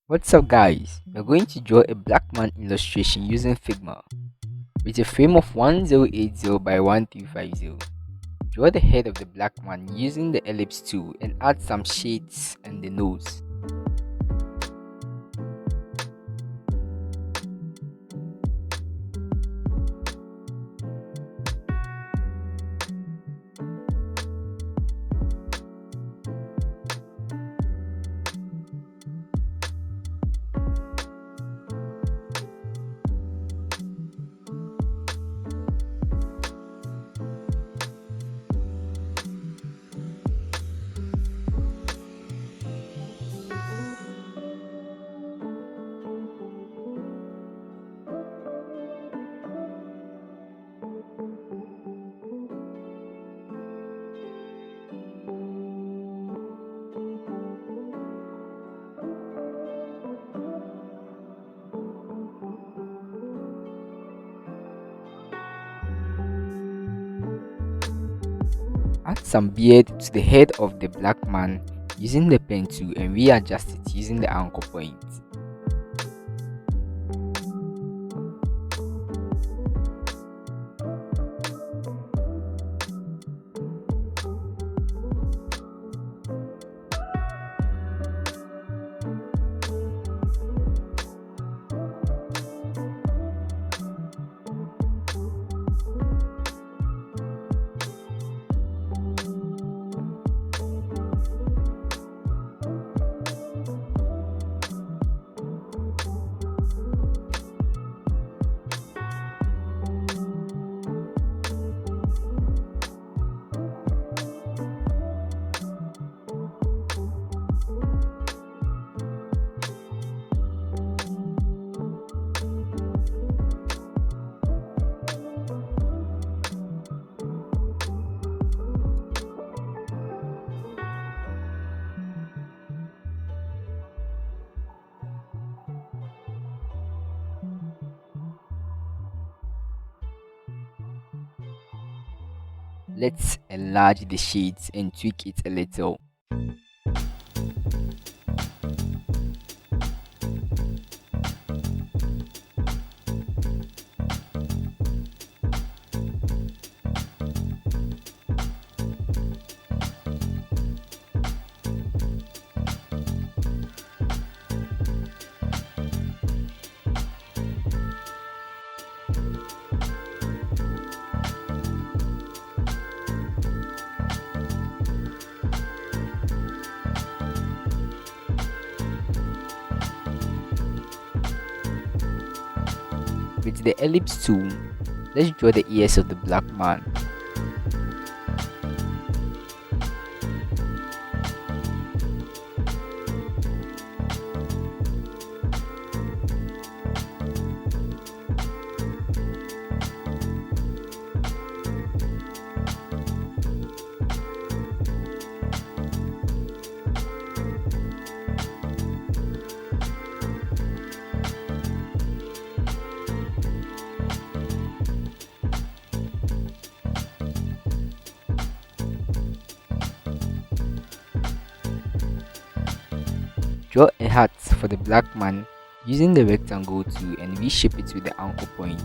What's up guys, we're going to draw a black man illustration using Figma with a frame of 1080 by 1350. Draw the head of the black man using the ellipse tool and add some shades and the nose. Add some beard to the head of the black man using the pen tool and readjust it using the anchor point. Let's enlarge the shades and tweak it a little. With the ellipse tool, let's draw the ears of the black man. Draw a hat for the black man using the rectangle tool and reshape it with the anchor point.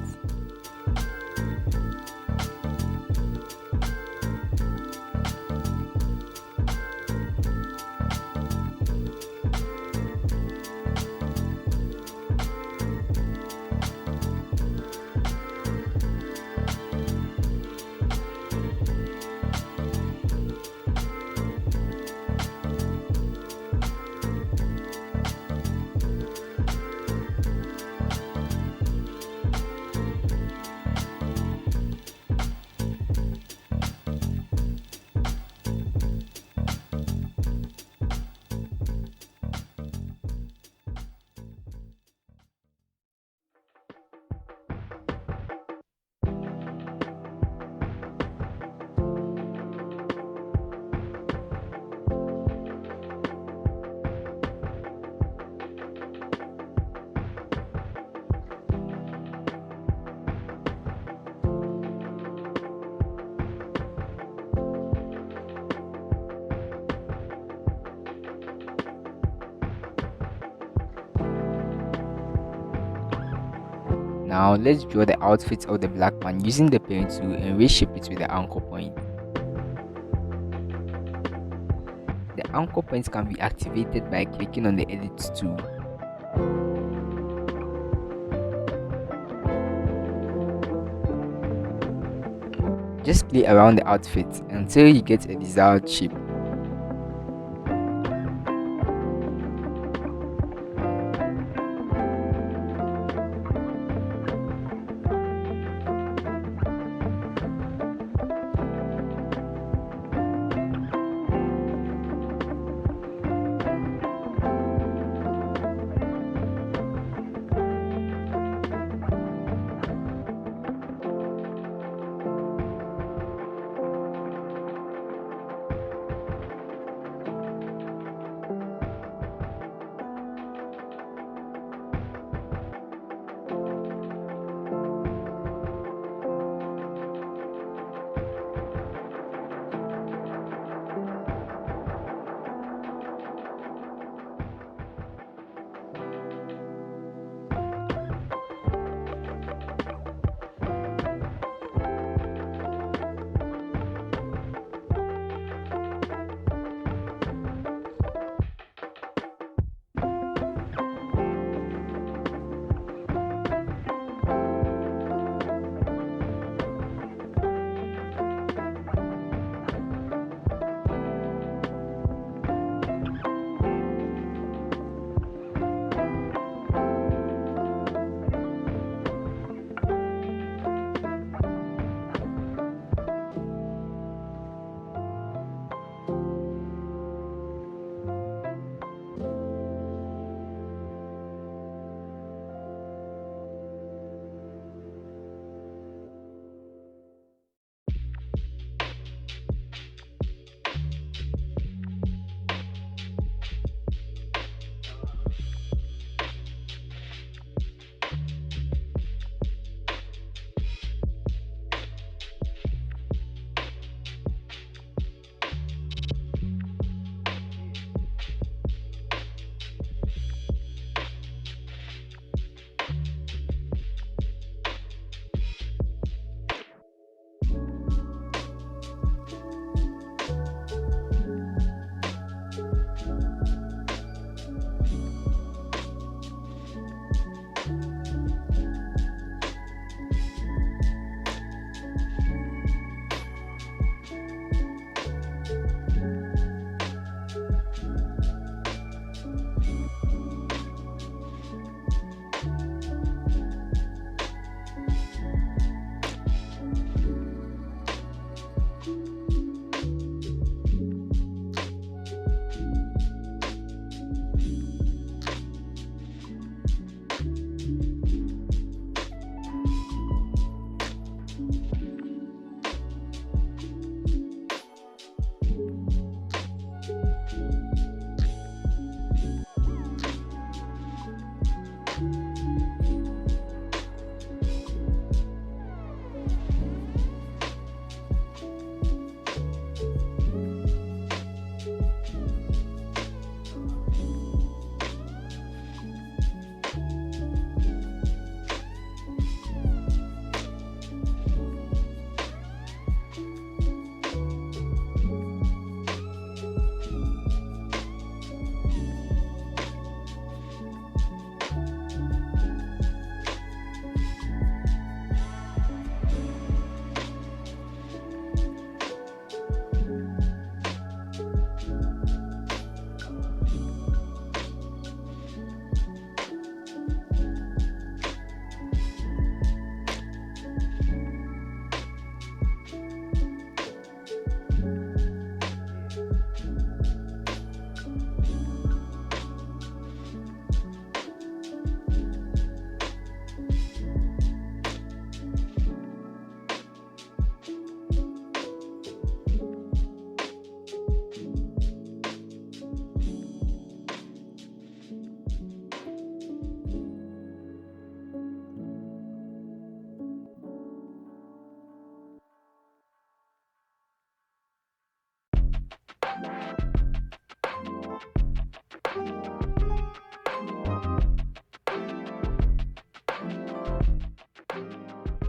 Now let's draw the outfit of the black man using the pen tool and reshape it with the anchor point. The anchor point can be activated by clicking on the Ellipse tool. Just play around the outfit until you get a desired shape.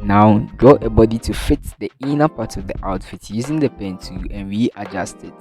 Now draw a body to fit the inner part of the outfit using the pen tool and readjust it.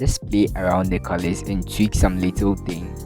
Let's play around the colors and tweak some little things.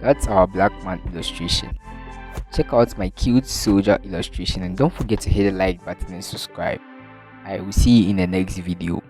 That's our black man illustration. Check out my cute soldier illustration and don't forget to hit the like button and subscribe. I will see you in the next video.